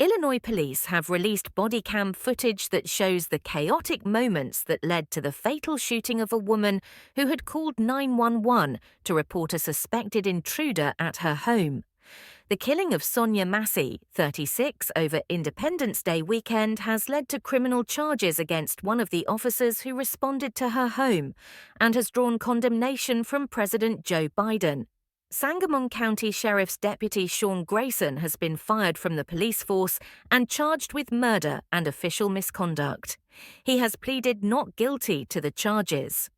Illinois police have released bodycam footage that shows the chaotic moments that led to the fatal shooting of a woman who had called 911 to report a suspected intruder at her home. The killing of Sonya Massey, 36, over Independence Day weekend has led to criminal charges against one of the officers who responded to her home and has drawn condemnation from President Joe Biden. Sangamon County Sheriff's Deputy Sean Grayson has been fired from the police force and charged with murder and official misconduct. He has pleaded not guilty to the charges.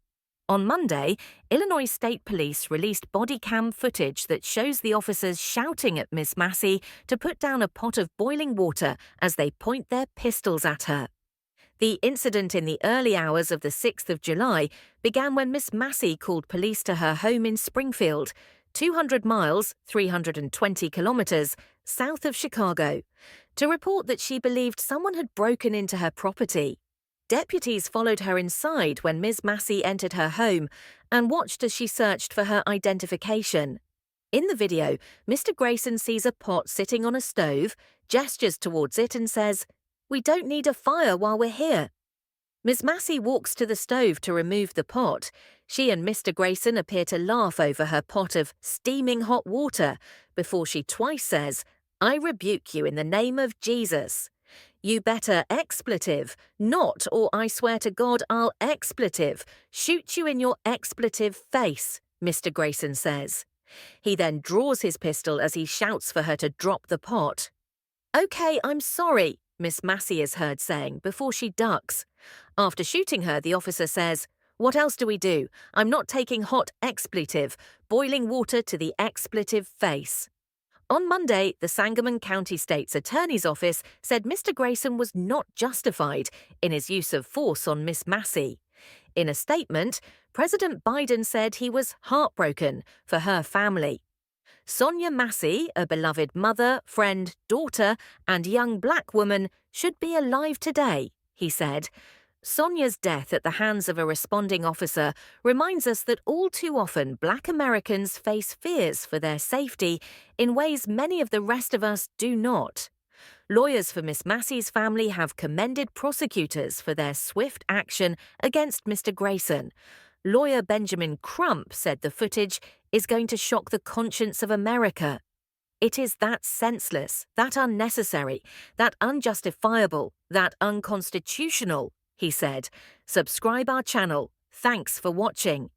On Monday, Illinois State Police released bodycam footage that shows the officers shouting at Miss Massey to put down a pot of boiling water as they point their pistols at her. The incident in the early hours of the 6th of July began when Miss Massey called police to her home in Springfield, 200 miles, 320 kilometers, south of Chicago, to report that she believed someone had broken into her property. Deputies followed her inside when Ms. Massey entered her home and watched as she searched for her identification. In the video, Mr. Grayson sees a pot sitting on a stove, gestures towards it and says, "We don't need a fire while we're here." Ms. Massey walks to the stove to remove the pot. She and Mr. Grayson appear to laugh over her pot of steaming hot water before she twice says, "I rebuke you in the name of Jesus." "You better expletive, not or I swear to God I'll expletive, shoot you in your expletive face," Mr. Grayson says. He then draws his pistol as he shouts for her to drop the pot. "Okay, I'm sorry," Miss Massey is heard saying before she ducks. After shooting her, the officer says, "What else do we do? I'm not taking hot expletive, boiling water to the expletive face." On Monday, the Sangamon County State's Attorney's Office said Mr. Grayson was not justified in his use of force on Miss Massey. In a statement, President Biden said he was heartbroken for her family. Sonya Massey, a beloved mother, friend, daughter, and young black woman, should be alive today, he said. Sonya's death at the hands of a responding officer reminds us that all too often Black Americans face fears for their safety in ways many of the rest of us do not. Lawyers for Miss Massey's family have commended prosecutors for their swift action against Mr. Grayson. Lawyer Benjamin Crump said the footage is going to shock the conscience of America. "It is that senseless, that unnecessary, that unjustifiable, that unconstitutional," he said. Subscribe our channel. Thanks for watching.